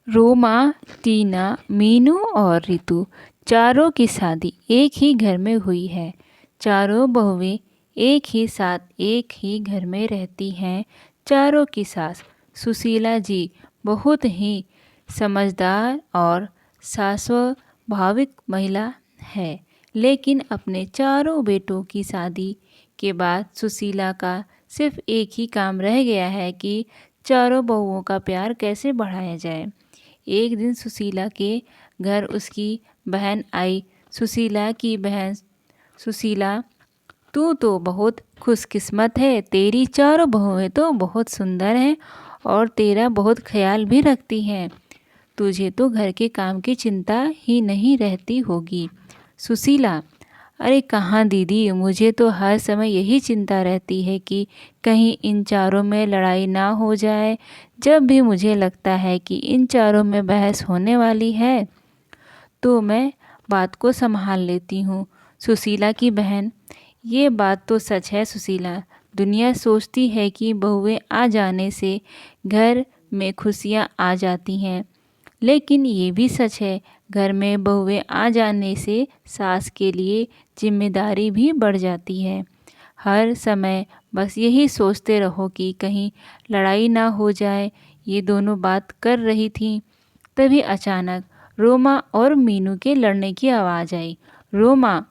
रोमा, टीना, मीनू और रितु चारों की शादी एक ही घर में हुई है। चारों बहुएं एक ही साथ एक ही घर में रहती हैं। चारों की सास सुशीला जी बहुत ही समझदार और स्वाभाविक महिला है। लेकिन अपने चारों बेटों की शादी के बाद सुशीला का सिर्फ एक ही काम रह गया है कि चारों बहुओं का प्यार कैसे बढ़ाया जाए। एक दिन सुशीला के घर उसकी बहन आई। सुशीला की बहन, सुशीला तू तो बहुत खुशकिस्मत है, तेरी चारों बहुएं तो बहुत सुंदर हैं और तेरा बहुत ख्याल भी रखती हैं। तुझे तो घर के काम की चिंता ही नहीं रहती होगी। सुशीला: अरे कहाँ दीदी, मुझे तो हर समय यही चिंता रहती है कि कहीं इन चारों में लड़ाई ना हो जाए। जब भी मुझे लगता है कि इन चारों में बहस होने वाली है तो मैं बात को संभाल लेती हूँ। सुशीला की बहन: ये बात तो सच है सुशीला, दुनिया सोचती है कि बहुएं आ जाने से घर में खुशियाँ आ जाती हैं, लेकिन ये भी सच है घर में बहुएं आ जाने से सास के लिए जिम्मेदारी भी बढ़ जाती है। हर समय बस यही सोचते रहो कि कहीं लड़ाई ना हो जाए। ये दोनों बात कर रही थीं, तभी अचानक रोमा और मीनू के लड़ने की आवाज़ आई। रोमा: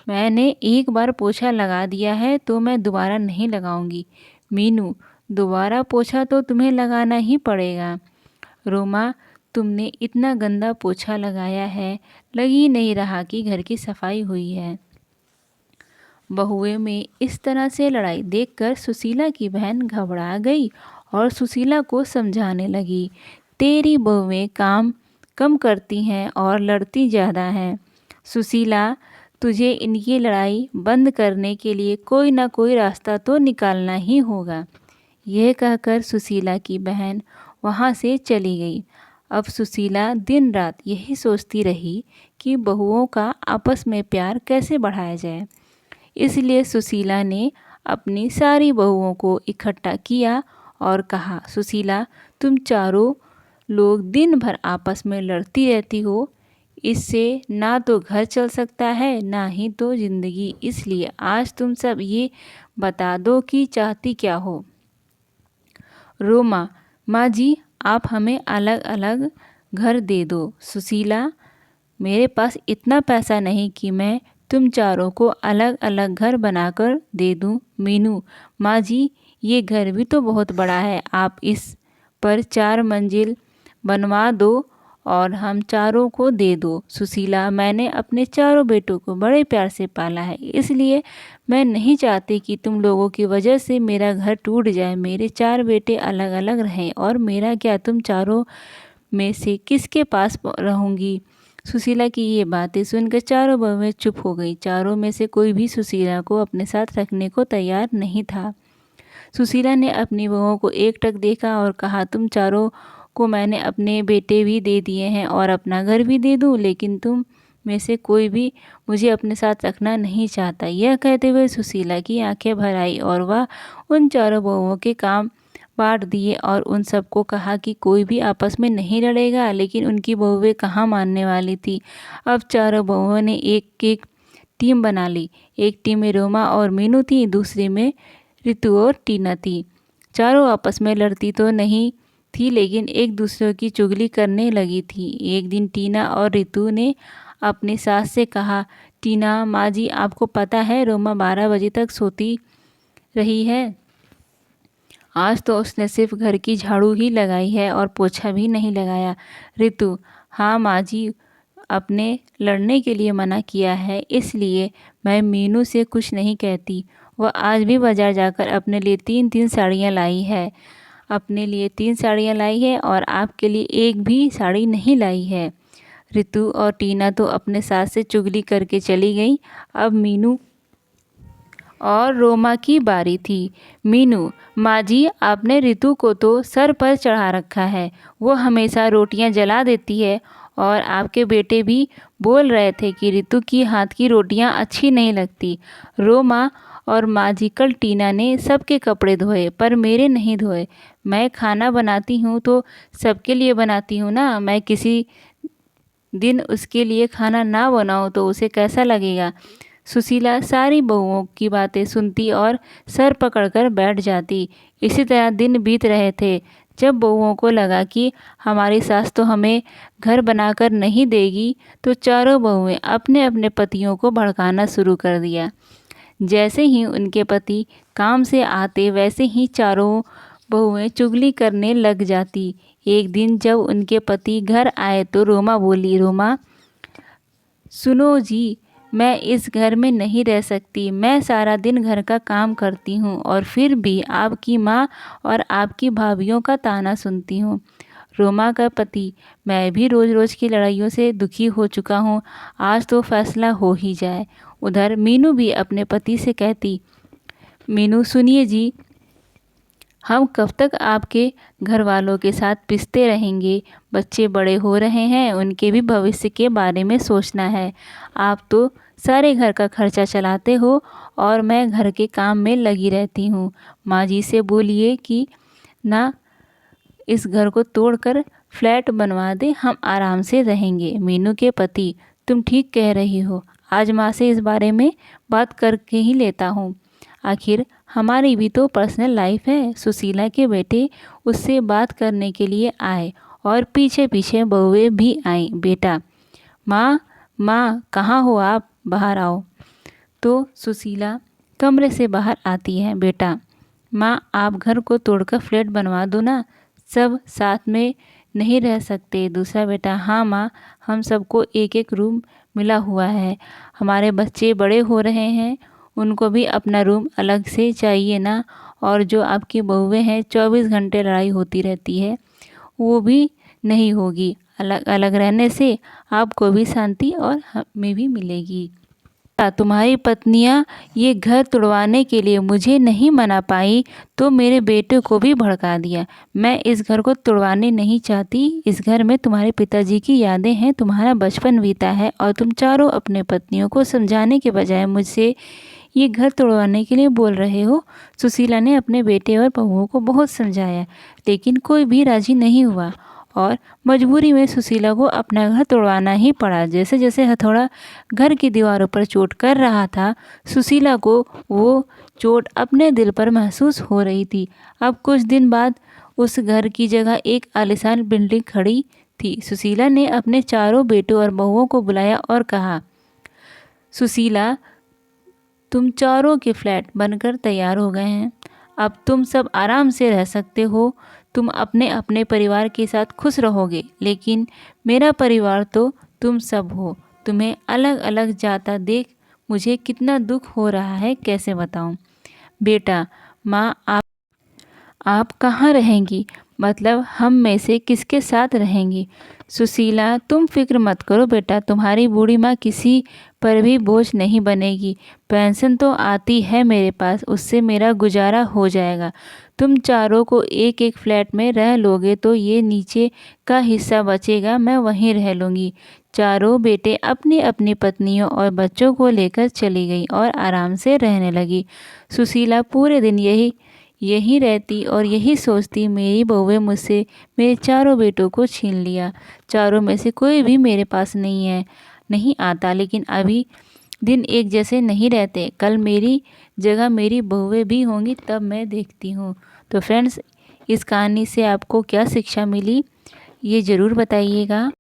मैंने एक बार पोछा लगा दिया है तो मैं दोबारा नहीं लगाऊंगी। मीनू: दोबारा पोछा तो तुम्हें लगाना ही पड़ेगा। रोमा: तुमने इतना गंदा पोछा लगाया है, लग ही नहीं रहा कि घर की सफाई हुई है। बहुएं में इस तरह से लड़ाई देखकर सुशीला की बहन घबरा गई और सुशीला को समझाने लगी। तेरी बहुएं काम कम करती हैं और लड़ती ज़्यादा हैं। सुशीला, तुझे इनकी लड़ाई बंद करने के लिए कोई ना कोई रास्ता तो निकालना ही होगा। यह कहकर सुशीला की बहन वहाँ से चली गई। अब सुशीला दिन रात यही सोचती रही कि बहुओं का आपस में प्यार कैसे बढ़ाया जाए। इसलिए सुशीला ने अपनी सारी बहुओं को इकट्ठा किया और कहा, सुशीला, तुम चारों लोग दिन भर आपस में लड़ती रहती हो, इससे ना तो घर चल सकता है ना ही तो जिंदगी। इसलिए आज तुम सब ये बता दो कि चाहती क्या हो। रोमा: माँ जी, आप हमें अलग अलग घर दे दो। सुशीला: मेरे पास इतना पैसा नहीं कि मैं तुम चारों को अलग अलग घर बनाकर दे दूं। मीनू: माँ जी, ये घर भी तो बहुत बड़ा है, आप इस पर 4 मंजिल बनवा दो और हम चारों को दे दो। सुशीला: मैंने अपने चारों बेटों को बड़े प्यार से पाला है, इसलिए मैं नहीं चाहती कि तुम लोगों की वजह से मेरा घर टूट जाए। मेरे 4 बेटे अलग अलग रहें और मेरा क्या, तुम चारों में से किसके पास रहूंगी। सुशीला की ये बातें सुनकर चारों बहुएं चुप हो गई। चारों में से कोई भी सुशीला को अपने साथ रखने को तैयार नहीं था। सुशीला ने अपनी बहुओं को एकटक देखा और कहा, तुम चारों को मैंने अपने बेटे भी दे दिए हैं और अपना घर भी दे दूं, लेकिन तुम में से कोई भी मुझे अपने साथ रखना नहीं चाहता। यह कहते हुए सुशीला की आंखें भर आई और वह उन चारों बहुओं के काम बांट दिए और उन सबको कहा कि कोई भी आपस में नहीं लड़ेगा, लेकिन उनकी बहुएं कहाँ मानने वाली थी। अब चारों बहुओं ने एक एक टीम बना ली। एक टीम में रोमा और मीनू थी, दूसरी में रितु और टीना थी। चारों आपस में लड़ती तो नहीं थी, लेकिन एक दूसरे की चुगली करने लगी थी। एक दिन टीना और रितु ने अपनी सास से कहा, टीना, माँ जी, आपको पता है रोमा 12 बजे तक सोती रही है। आज तो उसने सिर्फ घर की झाड़ू ही लगाई है और पोछा भी नहीं लगाया। रितु: हाँ माँ जी, अपने लड़ने के लिए मना किया है, इसलिए मैं मीनू से कुछ नहीं कहती। वह आज भी बाजार जाकर अपने लिए 3-3 साड़ियाँ लाई है। अपने लिए 3 साड़ियाँ लाई है और आपके लिए एक भी साड़ी नहीं लाई है। रितु और टीना तो अपने सास से चुगली करके चली गई। अब मीनू और रोमा की बारी थी। मीनू: माँ जी, आपने रितु को तो सर पर चढ़ा रखा है, वो हमेशा रोटियां जला देती है और आपके बेटे भी बोल रहे थे कि रितु की हाथ की रोटियां अच्छी नहीं लगती। रोमा: और माँ जी कल टीना ने सबके कपड़े धोए पर मेरे नहीं धोए। मैं खाना बनाती हूँ तो सबके लिए बनाती हूँ ना, मैं किसी दिन उसके लिए खाना ना बनाऊँ तो उसे कैसा लगेगा। सुशीला सारी बहुओं की बातें सुनती और सर पकड़कर बैठ जाती। इसी तरह दिन बीत रहे थे। जब बहुओं को लगा कि हमारी सास तो हमें घर बनाकर नहीं देगी, तो चारों बहुएं अपने अपने पतियों को भड़काना शुरू कर दिया। जैसे ही उनके पति काम से आते वैसे ही चारों बहुएं चुगली करने लग जाती। एक दिन जब उनके पति घर आए तो रोमा बोली, रोमा सुनो जी, मैं इस घर में नहीं रह सकती। मैं सारा दिन घर का काम करती हूँ और फिर भी आपकी माँ और आपकी भाभीयों का ताना सुनती हूँ। रोमा का पति, मैं भी रोज़ रोज़ की लड़ाइयों से दुखी हो चुका हूँ, आज तो फैसला हो ही जाए। उधर मीनू भी अपने पति से कहती, मीनू सुनिए जी, हम कब तक आपके घर वालों के साथ पिसते रहेंगे। बच्चे बड़े हो रहे हैं, उनके भी भविष्य के बारे में सोचना है। आप तो सारे घर का खर्चा चलाते हो और मैं घर के काम में लगी रहती हूँ। माँ जी से बोलिए कि ना इस घर को तोड़कर फ्लैट बनवा दे, हम आराम से रहेंगे। मीनू के पति, तुम ठीक कह रही हो, आज माँ से इस बारे में बात करके ही लेता हूँ। आखिर हमारी भी तो पर्सनल लाइफ है। सुशीला के बेटे उससे बात करने के लिए आए और पीछे पीछे बहुएं भी आईं। बेटा, माँ माँ कहाँ हो आप, बाहर आओ। तो सुशीला कमरे से बाहर आती है। बेटा, माँ आप घर को तोड़कर फ्लैट बनवा दो ना, सब साथ में नहीं रह सकते। दूसरा बेटा, हाँ माँ, हम सबको एक एक रूम मिला हुआ है। हमारे बच्चे बड़े हो रहे हैं, उनको भी अपना रूम अलग से चाहिए ना। और जो आपकी बहुएं हैं 24 घंटे लड़ाई होती रहती है, वो भी नहीं होगी। अलग अलग रहने से आपको भी शांति और हमें भी मिलेगी। तुम्हारी पत्नियां ये घर तुड़वाने के लिए मुझे नहीं मना पाई तो मेरे बेटे को भी भड़का दिया। मैं इस घर को तुड़वाने नहीं चाहती। इस घर में तुम्हारे पिताजी की यादें हैं, तुम्हारा बचपन बीता है और तुम चारों अपने पत्नियों को समझाने के बजाय मुझसे ये घर तोड़वाने के लिए बोल रहे हो। सुशीला ने अपने बेटे और बहुओं को बहुत समझाया, लेकिन कोई भी राजी नहीं हुआ और मजबूरी में सुशीला को अपना घर तोड़वाना ही पड़ा। जैसे जैसे हथौड़ा घर की दीवारों पर चोट कर रहा था, सुशीला को वो चोट अपने दिल पर महसूस हो रही थी। अब कुछ दिन बाद उस घर की जगह एक आलीशान बिल्डिंग खड़ी थी। सुशीला ने अपने चारों बेटों और बहुओं को बुलाया और कहा, सुशीला, तुम चारों के फ्लैट बनकर तैयार हो गए हैं। अब तुम सब आराम से रह सकते हो। तुम अपने अपने परिवार के साथ खुश रहोगे, लेकिन मेरा परिवार तो तुम सब हो। तुम्हें अलग अलग जाता देख मुझे कितना दुख हो रहा है, कैसे बताऊं। बेटा, माँ आप कहाँ रहेंगी, मतलब हम में से किसके साथ रहेंगी। सुशीला, तुम फिक्र मत करो बेटा, तुम्हारी बूढ़ी माँ किसी पर भी बोझ नहीं बनेगी। पेंशन तो आती है मेरे पास, उससे मेरा गुजारा हो जाएगा। तुम चारों को एक एक फ्लैट में रह लोगे तो ये नीचे का हिस्सा बचेगा, मैं वहीं रह लूँगी। चारों बेटे अपनी अपनी पत्नियों और बच्चों को लेकर चली गई और आराम से रहने लगी। सुशीला पूरे दिन यही रहती और यही सोचती, मेरी बहुएं मुझसे मेरे चारों बेटों को छीन लिया। चारों में से कोई भी मेरे पास नहीं आता, लेकिन अभी दिन एक जैसे नहीं रहते। कल मेरी जगह मेरी बहुएं भी होंगी, तब मैं देखती हूँ। तो फ्रेंड्स, इस कहानी से आपको क्या शिक्षा मिली, ये ज़रूर बताइएगा।